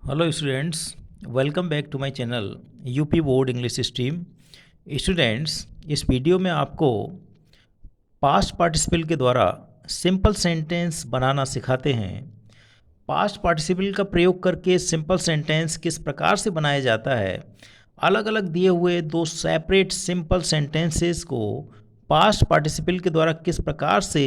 Hello students, welcome back to my channel UP board English stream. Students, इस video में आपको past participle के द्वारा सिंपल सेंटेंस बनाना सिखाते हैं। पास्ट पार्टिसिपल का प्रयोग करके सिंपल सेंटेंस किस प्रकार से बनाया जाता है, अलग अलग दिए हुए दो सेपरेट सिंपल सेंटेंसेस को पास्ट पार्टिसिपल के द्वारा किस प्रकार से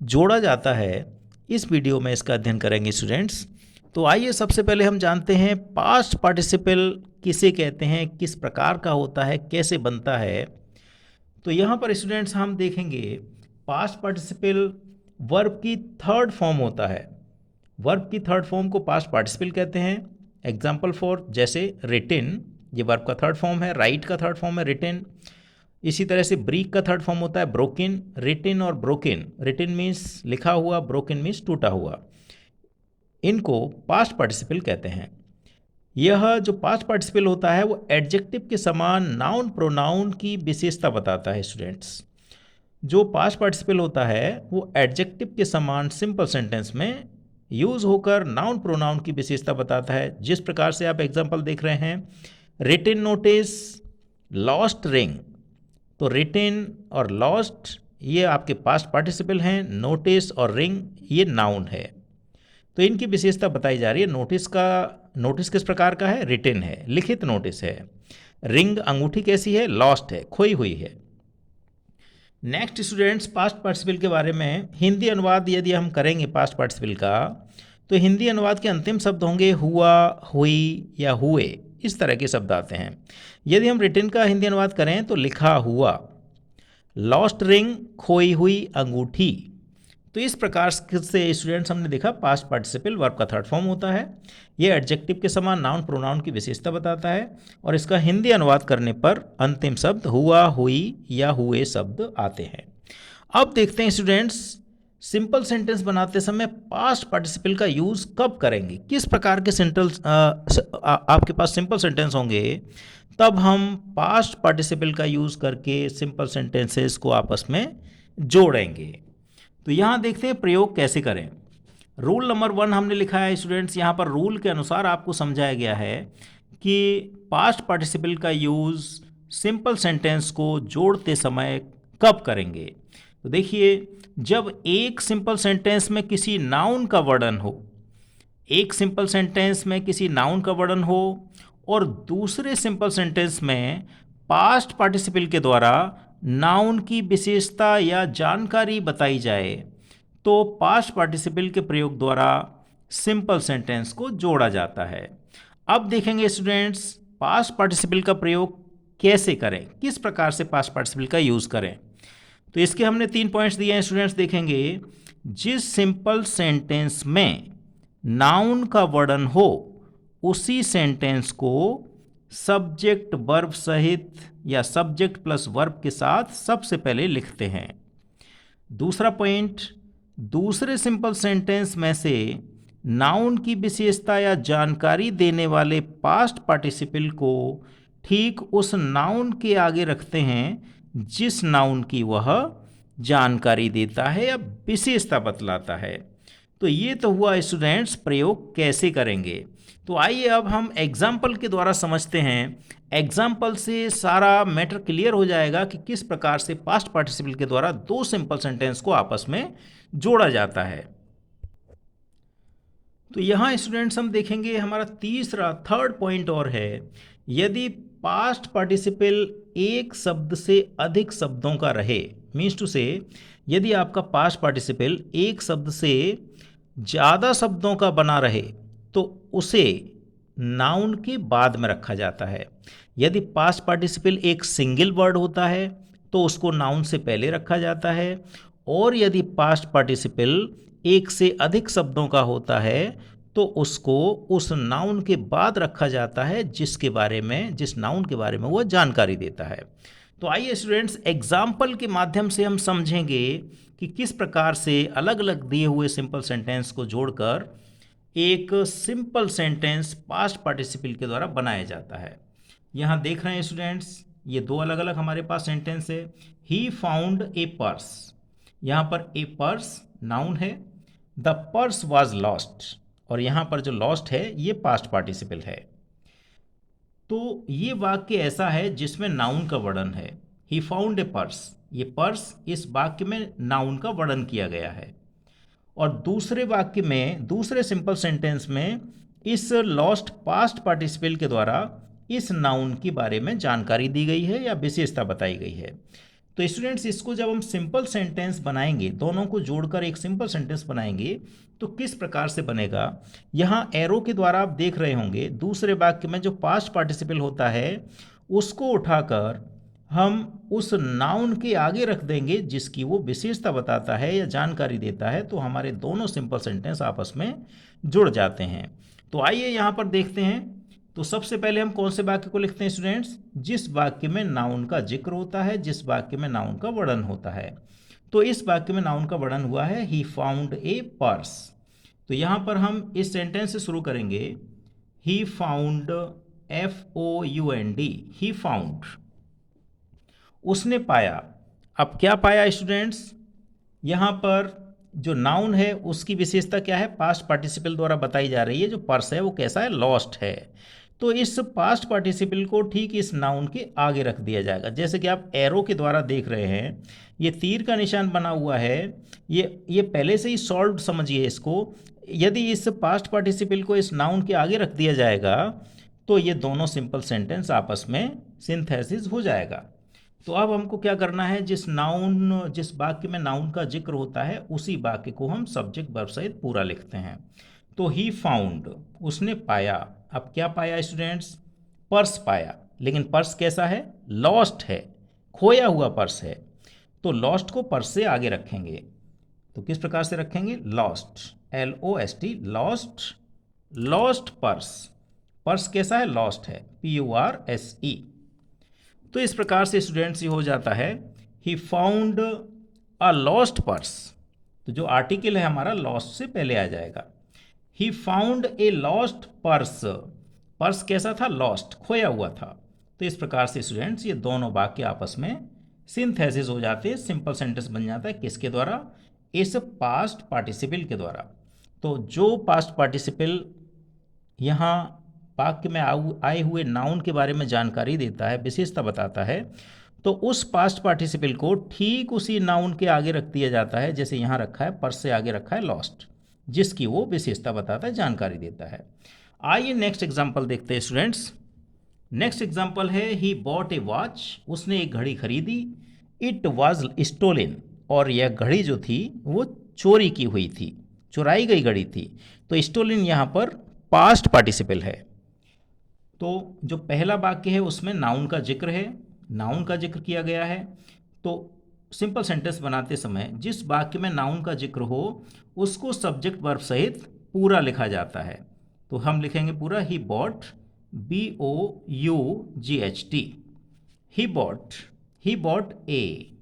जोड़ा जाता है, इस वीडियो में इसका अध्ययन करेंगे स्टूडेंट्स। तो आइए सबसे पहले हम जानते हैं पास्ट पार्टिसिपल किसे कहते हैं, किस प्रकार का होता है, कैसे बनता है। तो यहाँ पर स्टूडेंट्स हम देखेंगे पास्ट पार्टिसिपल वर्ब की थर्ड फॉर्म होता है। वर्ब की थर्ड फॉर्म को पास्ट पार्टिसिपल कहते हैं। एग्जाम्पल फॉर जैसे रिटिन, ये वर्ब का थर्ड फॉर्म है। राइट का थर्ड फॉर्म है रिटिन। इसी तरह से ब्रीक का थर्ड फॉर्म होता है ब्रोकिन। रिटिन और ब्रोकिन, रिटिन मीन्स लिखा हुआ, ब्रोकिन मीन्स टूटा हुआ, इनको पास्ट पार्टिसिपल कहते हैं। यह जो पास्ट पार्टिसिपल होता है वो एडजेक्टिव के समान नाउन प्रोनाउन की विशेषता बताता है स्टूडेंट्स। जो पास्ट पार्टिसिपल होता है वो एडजेक्टिव के समान सिंपल सेंटेंस में यूज होकर नाउन प्रोनाउन की विशेषता बताता है। जिस प्रकार से आप एग्जांपल देख रहे हैं, रिटिन नोटिस, लॉस्ट रिंग। तो रिटिन और लॉस्ट ये आपके पास्ट पार्टिसिपल हैं, नोटिस और रिंग ये नाउन है। तो इनकी विशेषता बताई जा रही है। नोटिस किस प्रकार का है? रिटिन है, लिखित नोटिस है। रिंग अंगूठी कैसी है? लॉस्ट है, खोई हुई है। नेक्स्ट स्टूडेंट्स, पास्ट पार्टिसिपल के बारे में हिंदी अनुवाद यदि हम करेंगे पास्ट पार्टिसिपल का, तो हिंदी अनुवाद के अंतिम शब्द होंगे हुआ, हुई या हुए, इस तरह के शब्द आते हैं। यदि हम रिटिन का हिंदी अनुवाद करें तो लिखा हुआ, लॉस्ट रिंग खोई हुई अंगूठी। तो इस प्रकार से स्टूडेंट्स हमने देखा पास्ट पार्टिसिपल वर्ब का थर्ड फॉर्म होता है। यह एडजेक्टिव के समान नाउन प्रोनाउन की विशेषता बताता है और इसका हिंदी अनुवाद करने पर अंतिम शब्द हुआ, हुई या हुए शब्द आते हैं। अब देखते हैं स्टूडेंट्स, सिंपल सेंटेंस बनाते समय पास्ट पार्टिसिपल का यूज कब करेंगे, किस प्रकार के सेंटेंस आपके पास सिंपल सेंटेंस होंगे, तब हम पास्ट पार्टिसिपल का यूज करके सिंपल सेंटेंसेस को आपस में जोड़ेंगे। तो यहाँ देखते हैं प्रयोग कैसे करें। रूल नंबर 1 हमने लिखा है स्टूडेंट्स। यहाँ पर रूल के अनुसार आपको समझाया गया है कि पास्ट पार्टिसिपल का यूज़ सिंपल सेंटेंस को जोड़ते समय कब करेंगे। तो देखिए, जब एक सिंपल सेंटेंस में किसी नाउन का वर्णन हो, एक सिंपल सेंटेंस में किसी नाउन का वर्णन हो और दूसरे सिंपल सेंटेंस में पास्ट पार्टिसिपल के द्वारा नाउन की विशेषता या जानकारी बताई जाए, तो पास्ट पार्टिसिपल के प्रयोग द्वारा सिंपल सेंटेंस को जोड़ा जाता है। अब देखेंगे स्टूडेंट्स पास्ट पार्टिसिपल का प्रयोग कैसे करें, किस प्रकार से पास्ट पार्टिसिपल का यूज़ करें। तो इसके हमने 3 पॉइंट्स दिए हैं स्टूडेंट्स। देखेंगे, जिस सिंपल सेंटेंस में नाउन का वर्णन हो उसी सेंटेंस को सब्जेक्ट वर्ब सहित या सब्जेक्ट प्लस वर्ब के साथ सबसे पहले लिखते हैं। दूसरा पॉइंट, दूसरे सिंपल सेंटेंस में से नाउन की विशेषता या जानकारी देने वाले पास्ट पार्टिसिपल को ठीक उस नाउन के आगे रखते हैं जिस नाउन की वह जानकारी देता है या विशेषता बतलाता है। तो ये तो हुआ स्टूडेंट्स प्रयोग कैसे करेंगे। तो आइए अब हम एग्जाम्पल के द्वारा समझते हैं। एग्जाम्पल से सारा मैटर क्लियर हो जाएगा कि किस प्रकार से पास्ट पार्टिसिपल के द्वारा दो सिंपल सेंटेंस को आपस में जोड़ा जाता है। तो यहाँ स्टूडेंट्स हम देखेंगे हमारा थर्ड पॉइंट और है, यदि पास्ट पार्टिसिपल एक शब्द से अधिक शब्दों का रहे, मीन्स टू से यदि आपका पास्ट पार्टिसिपल एक शब्द से ज़्यादा शब्दों का बना रहे तो उसे नाउन के बाद में रखा जाता है। यदि पास्ट पार्टिसिपल एक सिंगल वर्ड होता है तो उसको नाउन से पहले रखा जाता है, और यदि पास्ट पार्टिसिपल एक से अधिक शब्दों का होता है तो उसको उस नाउन के बाद रखा जाता है जिस नाउन के बारे में वह जानकारी देता है। तो आइए स्टूडेंट्स एग्जाम्पल के माध्यम से हम समझेंगे कि किस प्रकार से अलग अलग दिए हुए सिंपल सेंटेंस को जोड़कर एक सिंपल सेंटेंस पास्ट पार्टिसिपल के द्वारा बनाया जाता है। यहाँ देख रहे हैं स्टूडेंट्स, ये दो अलग अलग हमारे पास सेंटेंस है। ही फाउंड ए पर्स, यहाँ पर ए पर्स नाउन है, द पर्स वॉज लॉस्ट, और यहाँ पर जो लॉस्ट है ये पास्ट पार्टिसिपल है। तो ये वाक्य ऐसा है जिसमें नाउन का वर्णन है। ही फाउंड ए पर्स, ये पर्स इस वाक्य में नाउन का वर्णन किया गया है। और दूसरे वाक्य में, दूसरे सिंपल सेंटेंस में इस लॉस्ट पास्ट पार्टिसिपल के द्वारा इस नाउन के बारे में जानकारी दी गई है या विशेषता बताई गई है। तो स्टूडेंट्स, इसको जब हम सिंपल सेंटेंस बनाएंगे, दोनों को जोड़कर एक सिंपल सेंटेंस बनाएंगे, तो किस प्रकार से बनेगा। यहाँ एरो के द्वारा आप देख रहे होंगे दूसरे वाक्य में जो पास्ट पार्टिसिपल होता है उसको उठाकर हम उस नाउन के आगे रख देंगे जिसकी वो विशेषता बताता है या जानकारी देता है, तो हमारे दोनों सिंपल सेंटेंस आपस में जुड़ जाते हैं। तो आइए यहाँ पर देखते हैं। तो सबसे पहले हम कौन से वाक्य को लिखते हैं स्टूडेंट्स, जिस वाक्य में नाउन का जिक्र होता है, जिस वाक्य में नाउन का वर्णन होता है। तो इस वाक्य में नाउन का वर्णन हुआ है ही फाउंड ए पर्स। तो यहाँ पर हम इस सेंटेंस से शुरू करेंगे, he found, FOUND, he found, उसने पाया। अब क्या पाया स्टूडेंट्स, यहाँ पर जो नाउन है उसकी विशेषता क्या है, पास्ट पार्टिसिपल द्वारा बताई जा रही है। जो पर्स है वो कैसा है, लॉस्ट है। तो इस पास्ट पार्टिसिपल को ठीक इस नाउन के आगे रख दिया जाएगा। जैसे कि आप एरो के द्वारा देख रहे हैं, ये तीर का निशान बना हुआ है, ये पहले से ही सॉल्व समझिए इसको। यदि इस पास्ट पार्टिसिपल को इस नाउन के आगे रख दिया जाएगा तो ये दोनों सिंपल सेंटेंस आपस में सिंथेसिस हो जाएगा। तो अब हमको क्या करना है, जिस वाक्य में नाउन का जिक्र होता है उसी वाक्य को हम सब्जेक्ट वर्ब सहित पूरा लिखते हैं। तो ही फाउंड, उसने पाया। अब क्या पाया स्टूडेंट्स, पर्स पाया। लेकिन पर्स कैसा है, लॉस्ट है, खोया हुआ पर्स है। तो लॉस्ट को पर्स से आगे रखेंगे। तो किस प्रकार से रखेंगे, lost, LOST, lost, lost purse. Purse कैसा है, लॉस्ट है, PURSE। तो इस प्रकार से स्टूडेंट्स ये हो जाता है, he found a lost purse. तो जो आर्टिकल है हमारा लॉस्ट से पहले आ जाएगा। He found a lost purse, purse कैसा था, लॉस्ट, खोया हुआ था। तो इस प्रकार से स्टूडेंट्स ये दोनों वाक्य आपस में सिंथेसिस हो जाते हैं, सिंपल सेंटेंस बन जाता है। किसके द्वारा, इस पास्ट पार्टिसिपल के द्वारा। तो जो पास्ट पार्टिसिपल यहाँ वाक्य में आए हुए नाउन के बारे में जानकारी देता है, विशेषता बताता है, तो उस पास्ट पार्टिसिपल को ठीक उसी नाउन के आगे रख दिया जाता है। जैसे यहाँ रखा है, पर्स से आगे रखा है लॉस्ट, जिसकी वो विशेषता बताता है, जानकारी देता है। आइए नेक्स्ट एग्जाम्पल देखते हैं स्टूडेंट्स। नेक्स्ट एग्जाम्पल है, ही बॉट ए वॉच, उसने एक घड़ी खरीदी। इट वॉज स्टोलन, और यह घड़ी जो थी वो चोरी की हुई थी, चुराई गई घड़ी थी। तो स्टोलन यहाँ पर पास्ट पार्टिसिपल है। तो जो पहला वाक्य है उसमें नाउन का जिक्र है, नाउन का जिक्र किया गया है। तो सिंपल सेंटेंस बनाते समय जिस वाक्य में नाउन का जिक्र हो उसको सब्जेक्ट वर्ब सहित पूरा लिखा जाता है। तो हम लिखेंगे पूरा, he bought, BOUGHT, he bought ए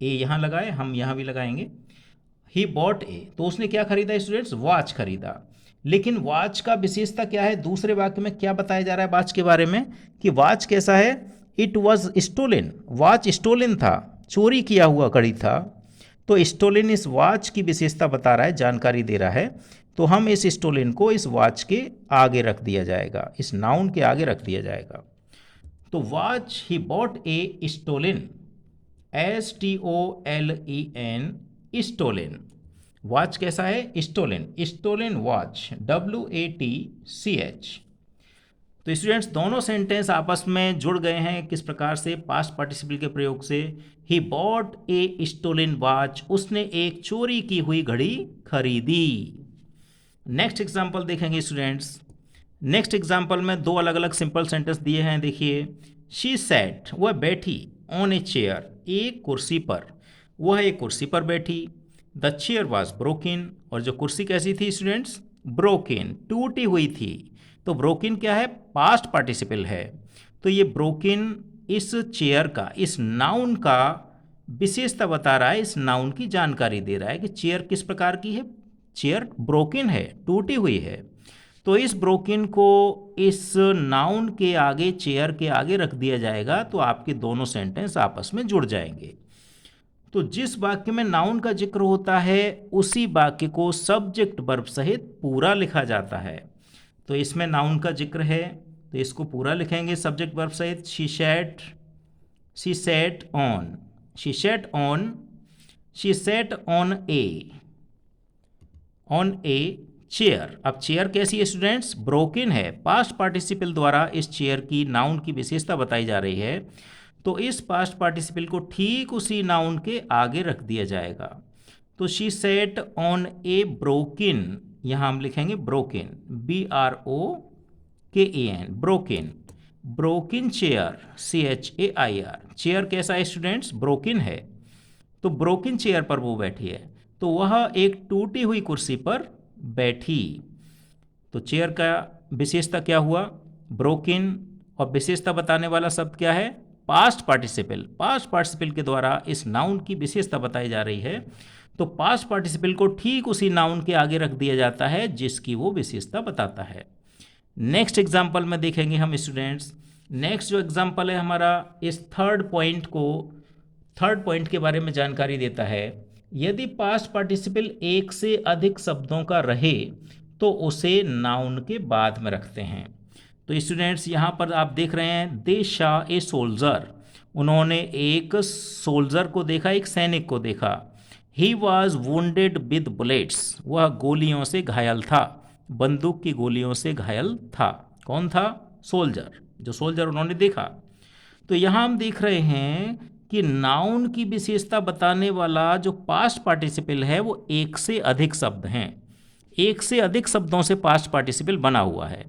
यहाँ लगाए, हम यहाँ भी लगाएंगे, ही बॉट ए। तो उसने क्या खरीदा स्टूडेंट्स, वॉच खरीदा। लेकिन वॉच का विशेषता क्या है, दूसरे वाक्य में क्या बताया जा रहा है वॉच के बारे में, कि वॉच कैसा है, it was stolen, watch stolen था, चोरी किया हुआ घड़ी था। तो स्टोलन इस वॉच की विशेषता बता रहा है, जानकारी दे रहा है। तो हम इस स्टोलन को इस वॉच के आगे रख दिया जाएगा, इस नाउन के आगे रख दिया जाएगा। तो watch, he bought a stolen, STOLEN, stolen. Watch कैसा है, स्टोलन, स्टोलन वॉच, WATCH। तो स्टूडेंट्स दोनों सेंटेंस आपस में जुड़ गए हैं, किस प्रकार से, पास्ट पार्टिसिपल के प्रयोग से। He bought a stolen watch, उसने एक चोरी की हुई घड़ी खरीदी। नेक्स्ट एग्जाम्पल देखेंगे स्टूडेंट्स। नेक्स्ट एग्जाम्पल में दो अलग अलग सिंपल सेंटेंस दिए हैं, देखिए। शी सैट, वह बैठी, ऑन ए चेयर, एक कुर्सी पर, वह एक कुर्सी पर बैठी। द चेयर वॉज ब्रोकन, और जो कुर्सी कैसी थी स्टूडेंट्स, ब्रोकन, टूटी हुई थी। तो ब्रोकन क्या है, पास्ट पार्टिसिपल है। तो ये ब्रोकन इस चेयर का, इस नाउन का विशेषता बता रहा है, इस नाउन की जानकारी दे रहा है कि चेयर किस प्रकार की है, चेयर ब्रोकन है, टूटी हुई है। तो इस ब्रोकन को इस नाउन के आगे, चेयर के आगे रख दिया जाएगा, तो आपके दोनों सेंटेंस आपस में जुड़ जाएंगे। तो जिस वाक्य में नाउन का जिक्र होता है उसी वाक्य को सब्जेक्ट वर्ब सहित पूरा लिखा जाता है। तो इसमें नाउन का जिक्र है तो इसको पूरा लिखेंगे सब्जेक्ट वर्ब सहित। She said on, she said on, she said on a chair. अब चेयर कैसी है स्टूडेंट्स? ब्रोकन है। पास्ट पार्टिसिपल द्वारा इस चेयर की नाउन की विशेषता बताई जा रही है, तो इस पास्ट पार्टिसिपल को ठीक उसी नाउन के आगे रख दिया जाएगा। तो she said on A broken, यहां हम लिखेंगे broken, BROKAN, broken. Broken chair, CHAIR। Chair कैसा है स्टूडेंट्स? ब्रोकन है। तो ब्रोकन चेयर पर वो बैठी है, तो वह एक टूटी हुई कुर्सी पर बैठी। तो चेयर का विशेषता क्या हुआ? ब्रोकन। और विशेषता बताने वाला शब्द क्या है? Past participle. पास्ट पार्टिसिपल के द्वारा इस नाउन की विशेषता बताई जा रही है, तो पास्ट पार्टिसिपल को ठीक उसी नाउन के आगे रख दिया जाता है जिसकी वो विशेषता बताता है। नेक्स्ट एग्जाम्पल में देखेंगे हम स्टूडेंट्स। नेक्स्ट जो एग्जाम्पल है हमारा, इस थर्ड पॉइंट के बारे में जानकारी देता है। यदि पास्ट पार्टिसिपल एक से अधिक शब्दों का रहे तो उसे नाउन के बाद में रखते हैं। तो स्टूडेंट्स यहाँ पर आप देख रहे हैं, दे शा ए सोल्जर, उन्होंने एक सोल्जर को देखा, एक सैनिक को देखा। He was wounded with bullets, वह गोलियों से घायल था, बंदूक की गोलियों से घायल था। कौन था? सोल्जर, जो सोल्जर उन्होंने देखा। तो यहाँ हम देख रहे हैं कि नाउन की विशेषता बताने वाला जो पास्ट पार्टिसिपल है वो एक से अधिक शब्द हैं। एक से अधिक शब्दों से पास्ट पार्टिसिपल बना हुआ है।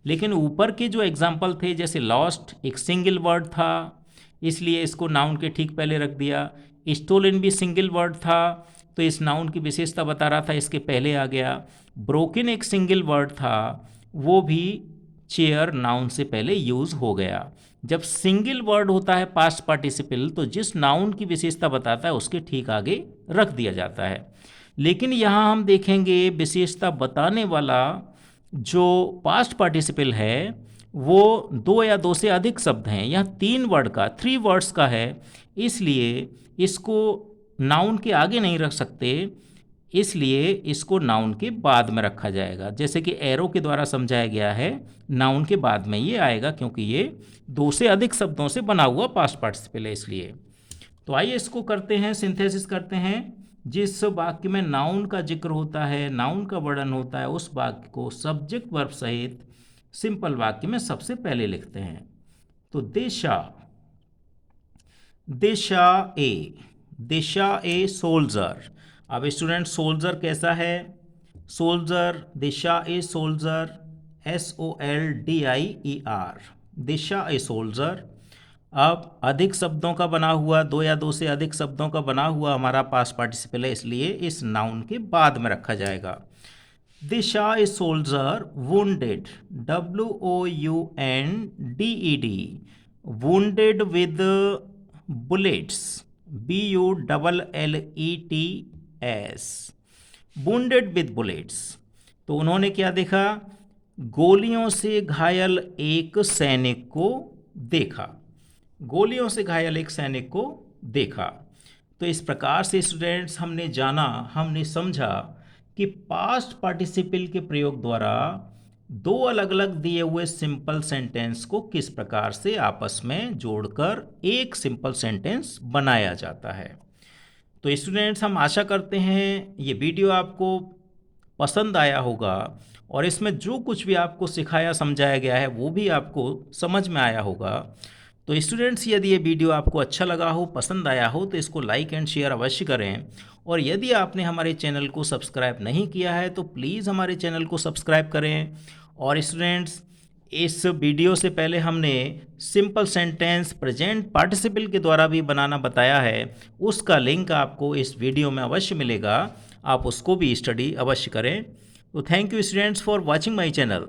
लेकिन ऊपर के जो एग्जाम्पल थे, जैसे लॉस्ट एक सिंगल वर्ड था, इसलिए इसको नाउन के ठीक पहले रख दिया। स्टोलन भी सिंगल वर्ड था, तो इस नाउन की विशेषता बता रहा था, इसके पहले आ गया। ब्रोकन एक सिंगल वर्ड था, वो भी चेयर नाउन से पहले यूज हो गया। जब सिंगल वर्ड होता है पास्ट पार्टिसिपल, तो जिस नाउन की विशेषता बताता है उसके ठीक आगे रख दिया जाता है। लेकिन यहाँ हम देखेंगे विशेषता बताने वाला जो पास्ट पार्टिसिपल है वो दो या दो से अधिक शब्द हैं। यहाँ 3 वर्ड्स का है, इसलिए इसको नाउन के आगे नहीं रख सकते, इसलिए इसको नाउन के बाद में रखा जाएगा। जैसे कि एरो के द्वारा समझाया गया है, नाउन के बाद में ये आएगा क्योंकि ये 2 से अधिक शब्दों से बना हुआ पास्ट पार्टिसिपल है इसलिए। तो आइए इसको करते हैं, सिंथेसिस करते हैं। जिस वाक्य में नाउन का जिक्र होता है, नाउन का वर्णन होता है, उस वाक्य को सब्जेक्ट वर्ब सहित सिंपल वाक्य में सबसे पहले लिखते हैं। तो दिशा ए सोल्जर। अब स्टूडेंट सोल्जर कैसा है? Soldier, Disha a soldier, SOLDIER, Disha a soldier. अब अधिक शब्दों का बना हुआ, 2 या 2 से अधिक शब्दों का बना हुआ हमारा पास्ट पार्टिसिपल है, इसलिए इस नाउन के बाद में रखा जाएगा। Disha a soldier wounded, WOUNDED, wounded with bullets, BULLETS, wounded with bullets. तो उन्होंने क्या देखा? गोलियों से घायल एक सैनिक को देखा। गोलियों से घायल एक सैनिक को देखा। तो इस प्रकार से स्टूडेंट्स हमने जाना, हमने समझा कि पास्ट पार्टिसिपल के प्रयोग द्वारा 2 अलग अलग दिए हुए सिंपल सेंटेंस को किस प्रकार से आपस में जोड़कर एक सिंपल सेंटेंस बनाया जाता है। तो स्टूडेंट्स हम आशा करते हैं ये वीडियो आपको पसंद आया होगा और इसमें जो कुछ भी आपको सिखाया समझाया गया है वो भी आपको समझ में आया होगा। तो स्टूडेंट्स यदि ये वीडियो आपको अच्छा लगा हो, पसंद आया हो, तो इसको लाइक एंड शेयर अवश्य करें। और यदि आपने हमारे चैनल को सब्सक्राइब नहीं किया है तो प्लीज़ हमारे चैनल को सब्सक्राइब करें। और स्टूडेंट्स इस वीडियो से पहले हमने सिंपल सेंटेंस प्रेजेंट पार्टिसिपल के द्वारा भी बनाना बताया है, उसका लिंक आपको इस वीडियो में अवश्य मिलेगा, आप उसको भी स्टडी अवश्य करें। तो thank you students for watching my channel.